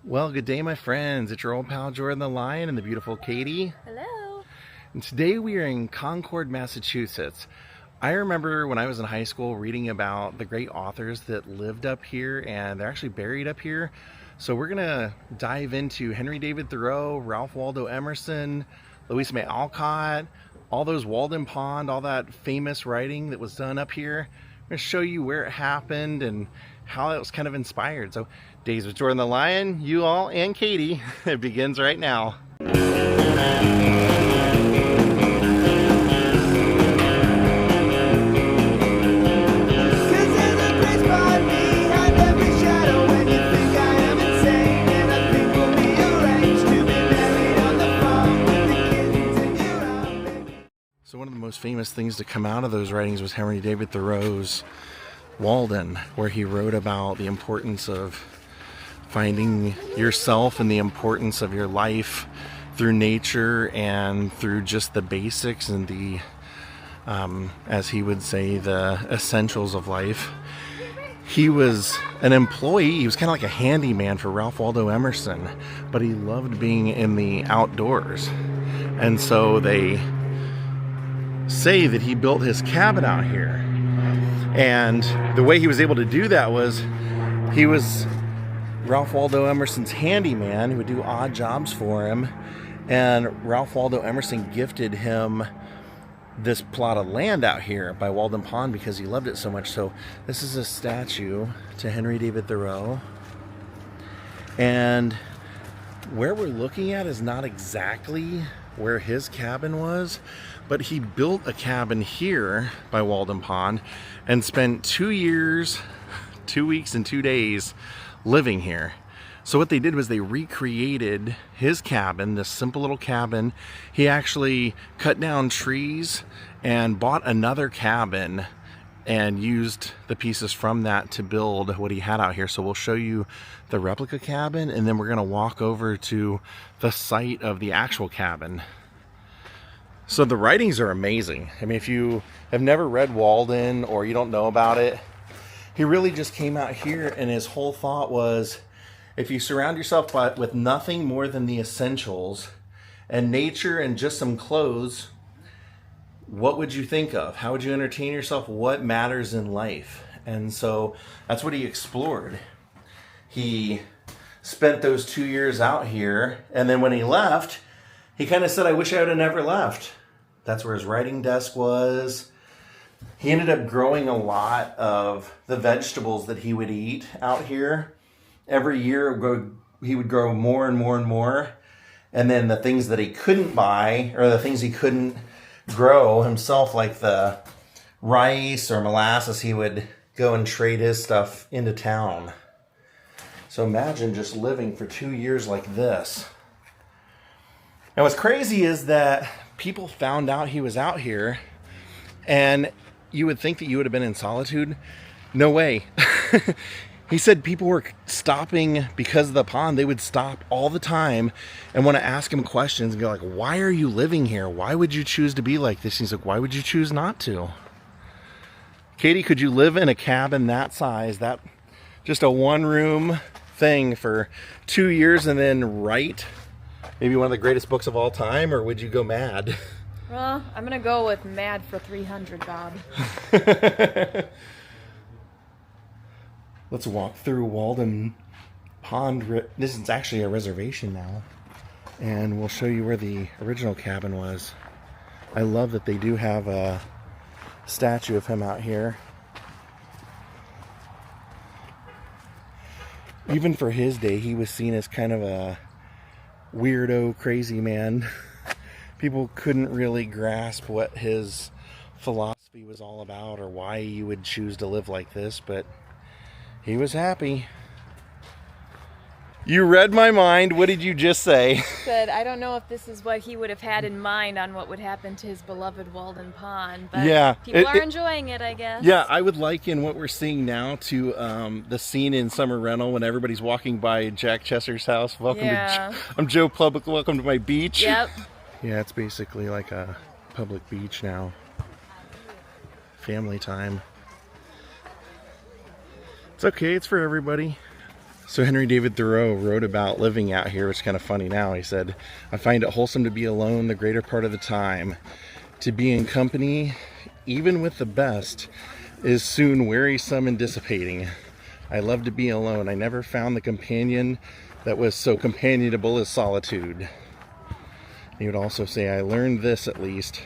Well, good day, my friends. It's your old pal Jordan the Lion and the beautiful Katie. Hello. And today we are in Concord, Massachusetts. I remember when I was in high school reading about the great authors that lived up here, and they're actually buried up here. So we're gonna dive into Henry David Thoreau, Ralph Waldo Emerson, Louisa May Alcott, all those Walden Pond, all that famous writing that was done up here. I'm gonna show you where it happened and how it was kind of inspired. So Daze with Jordan the Lion, you all, and Katie. It begins right now. So one of the most famous things to come out of those writings was Henry David Thoreau's Walden, where he wrote about the importance of finding yourself and the importance of your life through nature and through just the basics and the, as he would say, the essentials of life. He was an employee. He was kind of like a handyman for Ralph Waldo Emerson, but he loved being in the outdoors. And so they say that he built his cabin out here. And the way he was able to do that was he was Ralph Waldo Emerson's handyman who would do odd jobs for him. And Ralph Waldo Emerson gifted him this plot of land out here by Walden Pond because he loved it so much. So this is a statue to Henry David Thoreau. And where we're looking at is not exactly where his cabin was, but he built a cabin here by Walden Pond and spent 2 years, 2 weeks and 2 days living here. So what they did was they recreated his cabin, this simple little cabin. He actually cut down trees and bought another cabin and used the pieces from that to build what he had out here. So we'll show you the replica cabin, and then we're gonna walk over to the site of the actual cabin. So the writings are amazing. I mean, if you have never read Walden or you don't know about it, he really just came out here and his whole thought was, if you surround yourself with nothing more than the essentials and nature and just some clothes, what would you think of? How would you entertain yourself? What matters in life? And so that's what he explored. He spent those 2 years out here, and then when he left, he kind of said, I wish I would have never left. That's where his writing desk was. He ended up growing a lot of the vegetables that he would eat out here. Every year he would grow more and more and more. And then the things that he couldn't buy, or the things he couldn't grow himself, like the rice or molasses, he would go and trade his stuff into town. So imagine just living for 2 years like this. And what's crazy is that people found out he was out here, and you would think that you would have been in solitude. No way. He said people were stopping because of the pond. They would stop all the time and want to ask him questions and go like, why are you living here? Why would you choose to be like this? And he's like, why would you choose not to? Katie, could you live in a cabin that size, that just a one-room thing for 2 years and then write maybe one of the greatest books of all time, or would you go mad? Well, I'm gonna go with mad for 300, Bob. Let's walk through Walden Pond. This is actually a reservation now, and we'll show you where the original cabin was. I love that they do have a statue of him out here. Even for his day, he was seen as kind of a weirdo, crazy man. People couldn't really grasp what his philosophy was all about or why you would choose to live like this, but he was happy. You read my mind. What did you just say? Said, I don't know if this is what he would have had in mind on what would happen to his beloved Walden Pond, but yeah, people are enjoying it, I guess. Yeah, I would liken what we're seeing now to the scene in Summer Rental when everybody's walking by Jack Chester's house. I'm Joe Public. Welcome to my beach. Yep. Yeah, it's basically like a public beach now. Family time. It's okay, it's for everybody. So Henry David Thoreau wrote about living out here, which is kind of funny now. He said, "I find it wholesome to be alone the greater part of the time. To be in company, even with the best, is soon wearisome and dissipating. I love to be alone. I never found the companion that was so companionable as solitude." He would also say, "I learned this, at least,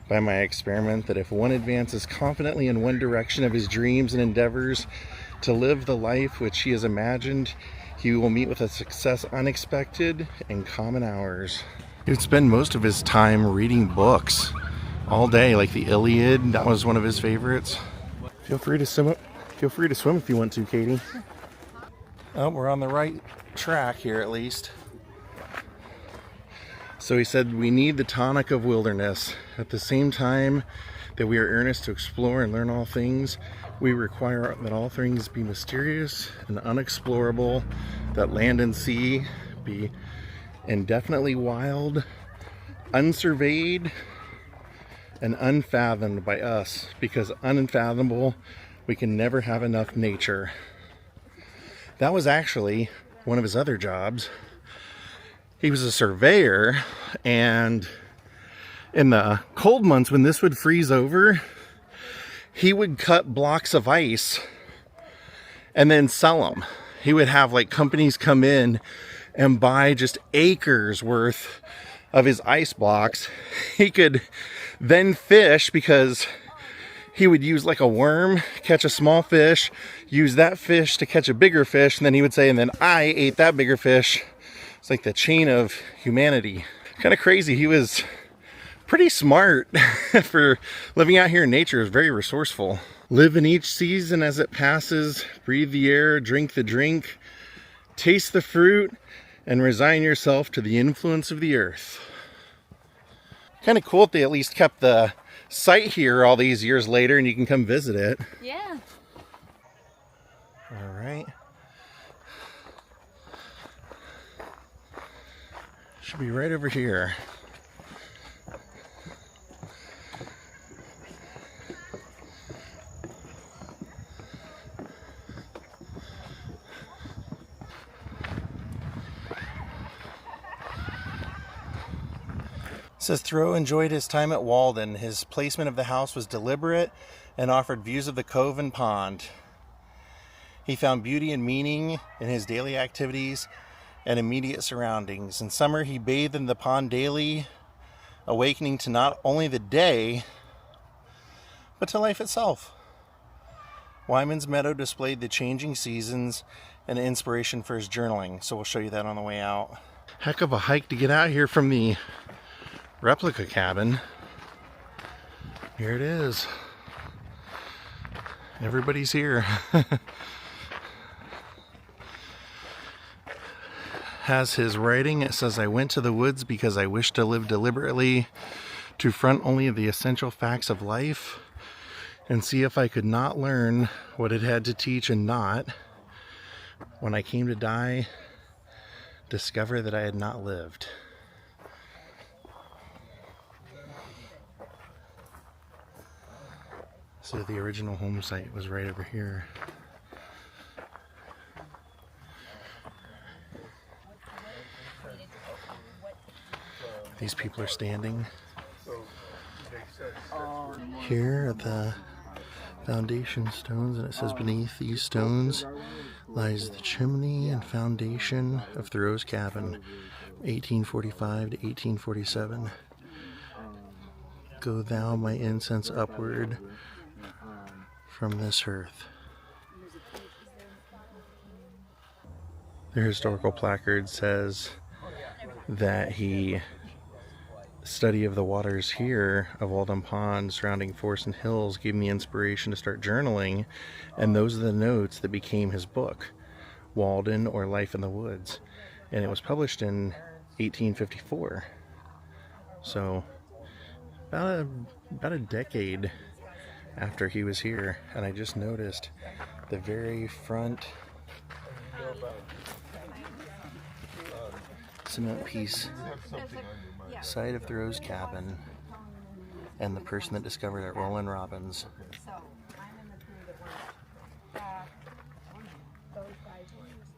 by my experiment, that if one advances confidently in one direction of his dreams and endeavors to live the life which he has imagined, he will meet with a success unexpected in common hours." He would spend most of his time reading books all day, like the Iliad. That was one of his favorites. Feel free to swim. Feel free to swim if you want to, Katie. Oh, we're on the right track here, at least. So he said, "We need the tonic of wilderness. At the same time that we are earnest to explore and learn all things, we require that all things be mysterious and unexplorable, that land and sea be indefinitely wild, unsurveyed, and unfathomed by us, because unfathomable, we can never have enough nature." That was actually one of his other jobs. He was a surveyor, and in the cold months when this would freeze over, he would cut blocks of ice and then sell them. He would have like companies come in and buy just acres worth of his ice blocks. He could then fish, because he would use like a worm, catch a small fish, use that fish to catch a bigger fish, and then he would say, "And then I ate that bigger fish." It's like the chain of humanity. Kind of crazy. He was pretty smart for living out here in nature. Is very resourceful. Live in each season as it passes, breathe the air, drink the drink, taste the fruit, and resign yourself to the influence of the earth. Kind of cool that they at least kept the site here all these years later and you can come visit it. Yeah. All right. Should be right over here. It says Thoreau enjoyed his time at Walden. His placement of the house was deliberate and offered views of the cove and pond. He found beauty and meaning in his daily activities and immediate surroundings. In summer, he bathed in the pond daily, awakening to not only the day, but to life itself. Wyman's Meadow displayed the changing seasons and inspiration for his journaling, so we'll show you that on the way out. Heck of a hike to get out here from the replica cabin. Here it is. Everybody's here. Has his writing. It says, "I went to the woods because I wished to live deliberately, to front only the essential facts of life, and see if I could not learn what it had to teach, and not, when I came to die, discover that I had not lived." So the original home site was right over here. These people are standing here at the foundation stones, and it says, "Beneath these stones lies the chimney and foundation of Thoreau's cabin, 1845 to 1847. Go thou my incense upward from this hearth." Their historical placard says that he study of the waters here of Walden Pond surrounding forests and hills gave me inspiration to start journaling, and those are the notes that became his book, Walden, or Life in the Woods, and it was published in 1854. So about a decade after he was here. And I just noticed the very front cement piece site of Thoreau's cabin, and the person that discovered it, Roland Robbins.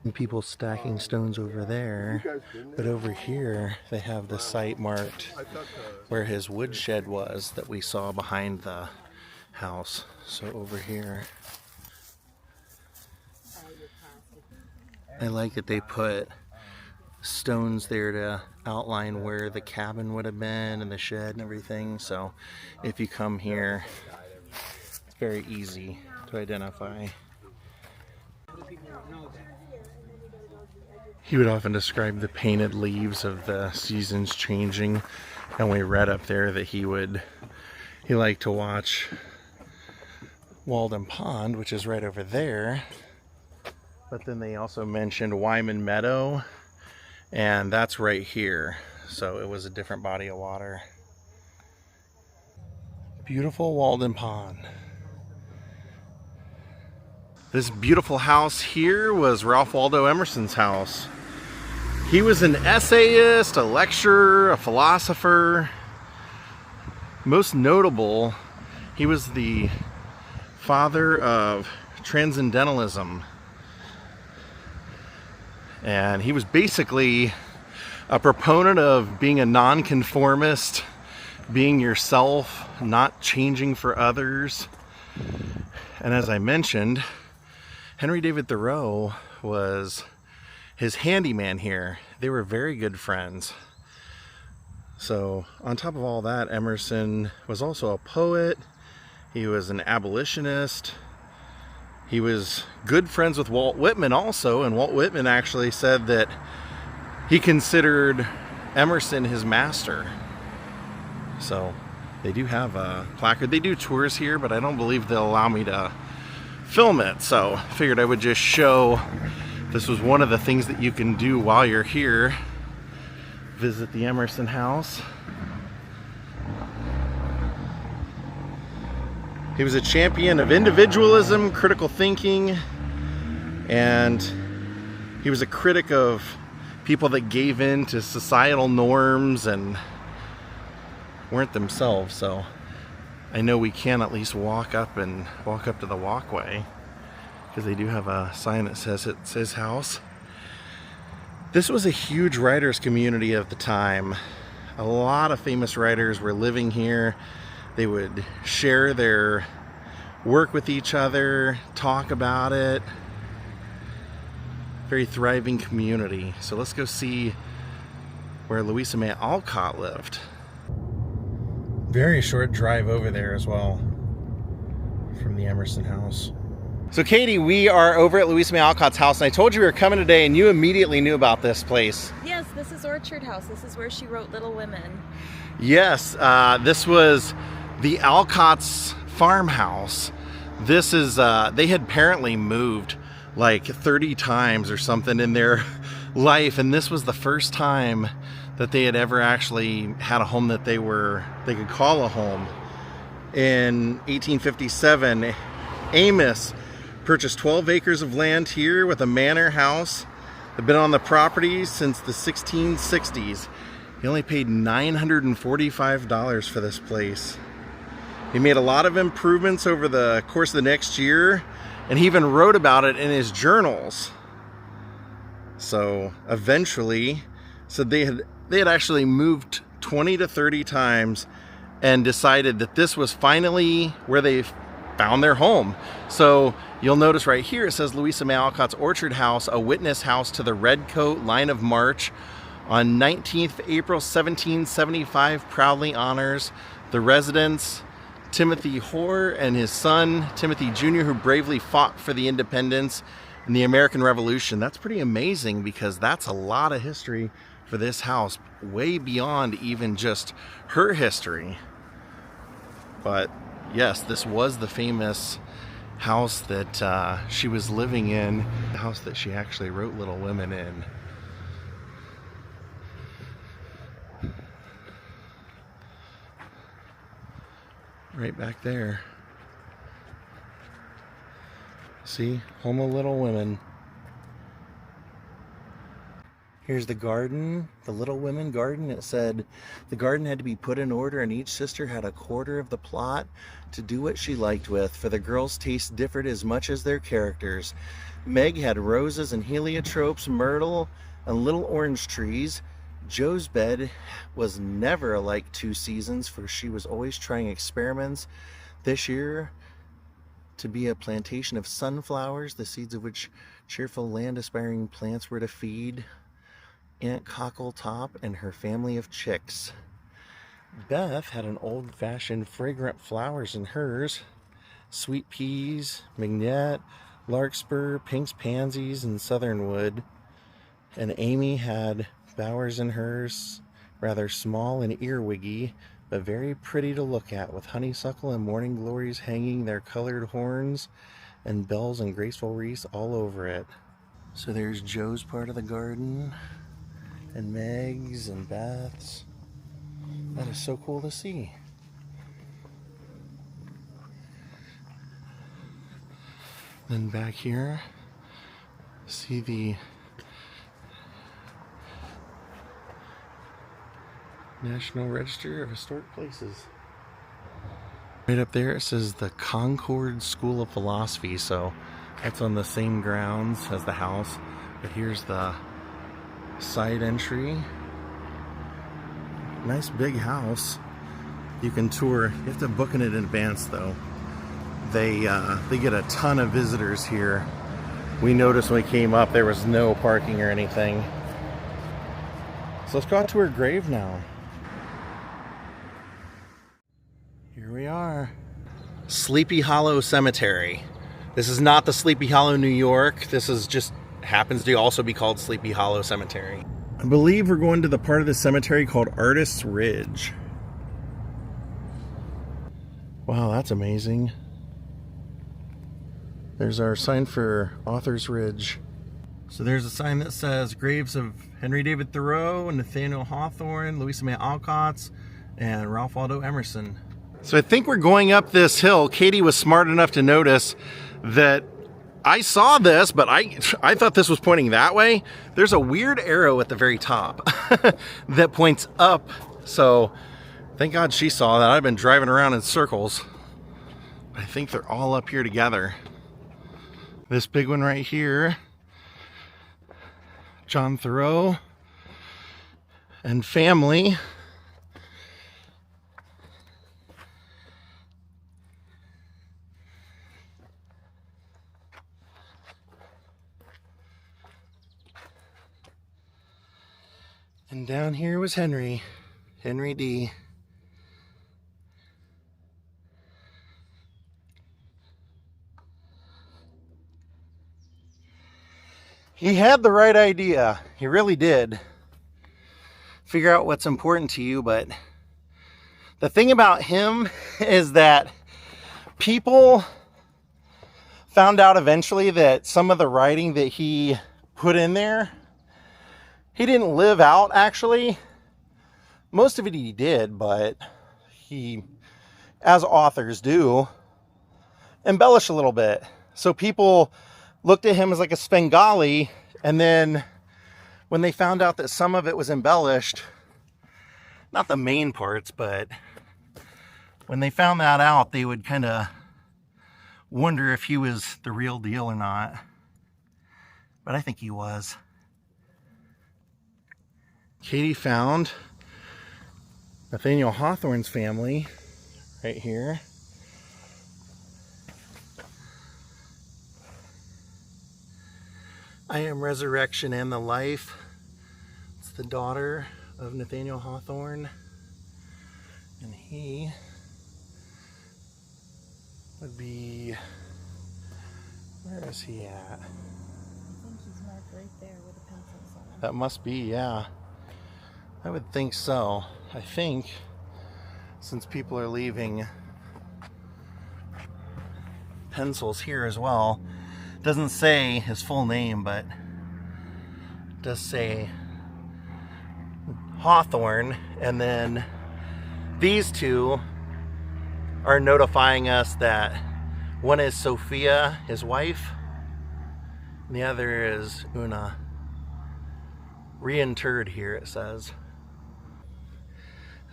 And people stacking stones over there, but over here they have the site marked where his woodshed was that we saw behind the house. So over here, I like that they put stones there to outline where the cabin would have been and the shed and everything. So if you come here, it's very easy to identify. He would often describe the painted leaves of the seasons changing, and we read up there that he liked to watch Walden Pond, which is right over there. But then they also mentioned Wyman Meadow, and that's right here. So it was a different body of water. Beautiful Walden Pond. This beautiful house here was Ralph Waldo Emerson's house. He was an essayist, a lecturer, a philosopher. Most notable, he was the father of transcendentalism. And he was basically a proponent of being a nonconformist, being yourself, not changing for others. And as I mentioned, Henry David Thoreau was his handyman here. They were very good friends. So on top of all that, Emerson was also a poet. He was an abolitionist. He was good friends with Walt Whitman also, and Walt Whitman actually said that he considered Emerson his master. So they do have a placard. They do tours here, but I don't believe they'll allow me to film it. So I figured I would just show this was one of the things that you can do while you're here. Visit the Emerson house. He was a champion of individualism, critical thinking, and he was a critic of people that gave in to societal norms and weren't themselves. So I know we can at least walk up to the walkway, because they do have a sign that says it's his house. This was a huge writers community of the time. A lot of famous writers were living here. They would share their work with each other, talk about it. Very thriving community. So let's go see where Louisa May Alcott lived. Very short drive over there as well from the Emerson house. So Katie, we are over at Louisa May Alcott's house, and I told you we were coming today, and you immediately knew about this place. Yes, this is Orchard House. This is where she wrote Little Women. Yes, this was the Alcott's farmhouse. This is, they had apparently moved like 30 times or something in their life, and this was the first time that they had ever actually had a home that they could call a home. In 1857, Amos purchased 12 acres of land here with a manor house. They've been on the property since the 1660s. He only paid $945 for this place. He made a lot of improvements over the course of the next year, and he even wrote about it in his journals. So eventually, they had actually moved 20 to 30 times and decided that this was finally where they found their home. So you'll notice right here it says Louisa May Alcott's Orchard House, a witness house to the Redcoat Line of March on 19th April 1775, proudly honors the residents Timothy Hoare and his son Timothy Jr., who bravely fought for the independence in the American Revolution. That's pretty amazing, because that's a lot of history for this house, way beyond even just her history. But yes, this was the famous house that she was living in, the house that she actually wrote Little Women in. Right back there. See? Home of Little Women. Here's the garden, the Little Women garden. It said the garden had to be put in order, and each sister had a quarter of the plot to do what she liked with, for the girls' tastes differed as much as their characters. Meg had roses and heliotropes, myrtle, and little orange trees. Joe's bed was never like 2 seasons, for she was always trying experiments. This year, to be a plantation of sunflowers, the seeds of which cheerful land-aspiring plants were to feed Aunt Cockletop and her family of chicks. Beth had an old-fashioned fragrant flowers in hers. Sweet peas, mignonette, larkspur, pinks, pansies, and southernwood. And Amy had bowers in hers, rather small and earwiggy, but very pretty to look at, with honeysuckle and morning glories hanging their colored horns and bells and graceful wreaths all over it. So there's Joe's part of the garden, and Meg's and Beth's. That is so cool to see. Then back here, see the National Register of Historic Places. Right up there it says the Concord School of Philosophy, so that's on the same grounds as the house. But here's the side entry. Nice big house. You can tour. You have to book it in advance though. They get a ton of visitors here. We noticed when we came up there was no parking or anything. So let's go out to her grave now. Here we are. Sleepy Hollow Cemetery. This is not the Sleepy Hollow, New York. This is just happens to also be called Sleepy Hollow Cemetery. I believe we're going to the part of the cemetery called Artist's Ridge. Wow, that's amazing. There's our sign for Author's Ridge. So there's a sign that says graves of Henry David Thoreau, Nathaniel Hawthorne, Louisa May Alcott, and Ralph Waldo Emerson. So I think we're going up this hill. Katie was smart enough to notice that I saw this, but I thought this was pointing that way. There's a weird arrow at the very top that points up. So thank God she saw that. I've been driving around in circles. I think they're all up here together. This big one right here, John Thoreau and family. And down here was Henry D. He had the right idea. He really did. Figure out what's important to you, but the thing about him is that people found out eventually that some of the writing that he put in there, he didn't live out actually. Most of it he did, but he, as authors do, embellish a little bit. So people looked at him as like a Svengali, and then when they found out that some of it was embellished, not the main parts, but when they found that out, they would kind of wonder if he was the real deal or not. But I think he was. Katie found Nathaniel Hawthorne's family right here. I am resurrection and the life. It's the daughter of Nathaniel Hawthorne. And he would be, where is he at? I think he's marked right there with a pencil on him. That must be, yeah. I would think so. I think since people are leaving pencils here as well, doesn't say his full name, but does say Hawthorne. And then these two are notifying us that one is Sophia, his wife, and the other is Una. Reinterred here, it says.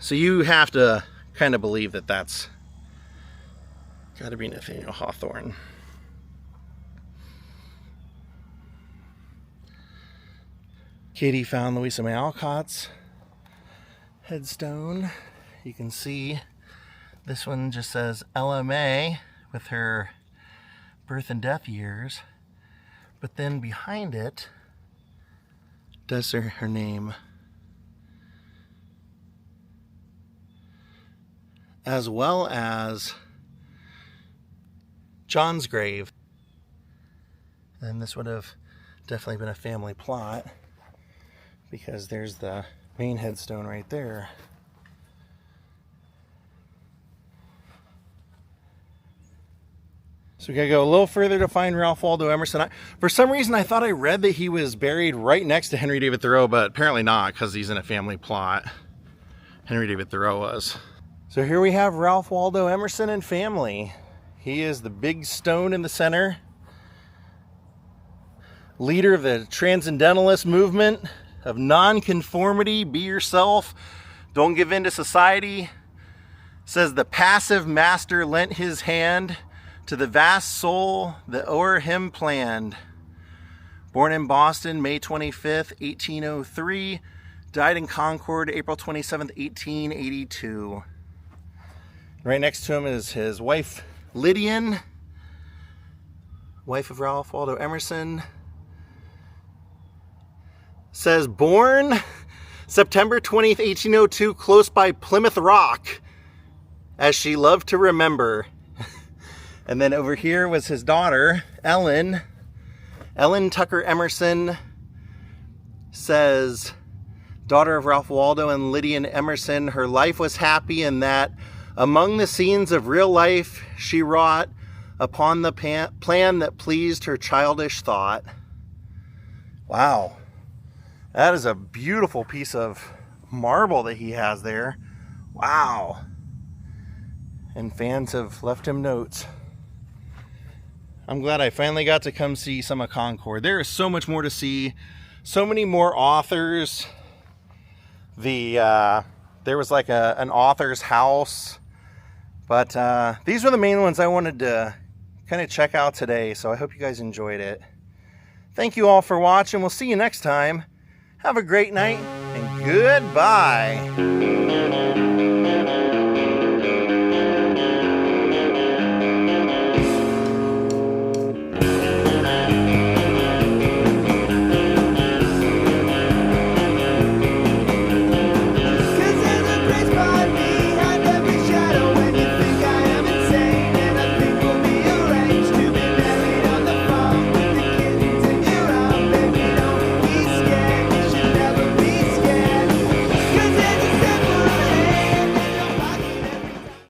So you have to kind of believe that that's got to be Nathaniel Hawthorne. Katie found Louisa May Alcott's headstone. You can see this one just says LMA with her birth and death years, but then behind it does her name, as well as John's grave. And this would have definitely been a family plot, because there's the main headstone right there. So we gotta go a little further to find Ralph Waldo Emerson. For some reason, I thought I read that he was buried right next to Henry David Thoreau, but apparently not, because he's in a family plot. Henry David Thoreau was. So here we have Ralph Waldo Emerson and family. He is the big stone in the center. Leader of the transcendentalist movement of nonconformity, be yourself, don't give in to society. Says the passive master lent his hand to the vast soul that o'er him planned. Born in Boston, May 25th, 1803. Died in Concord, April 27th, 1882. Right next to him is his wife, Lydian, wife of Ralph Waldo Emerson. Says born September 20th, 1802, close by Plymouth Rock, as she loved to remember. And then over here was his daughter, Ellen Tucker Emerson. Says, daughter of Ralph Waldo and Lydian Emerson, her life was happy in that among the scenes of real life she wrought upon the plan that pleased her childish thought. Wow. That is a beautiful piece of marble that he has there. Wow. And fans have left him notes. I'm glad I finally got to come see some of Concord. There is so much more to see. So many more authors. There was like an author's house. But these were the main ones I wanted to kind of check out today. So I hope you guys enjoyed it. Thank you all for watching. We'll see you next time. Have a great night and goodbye.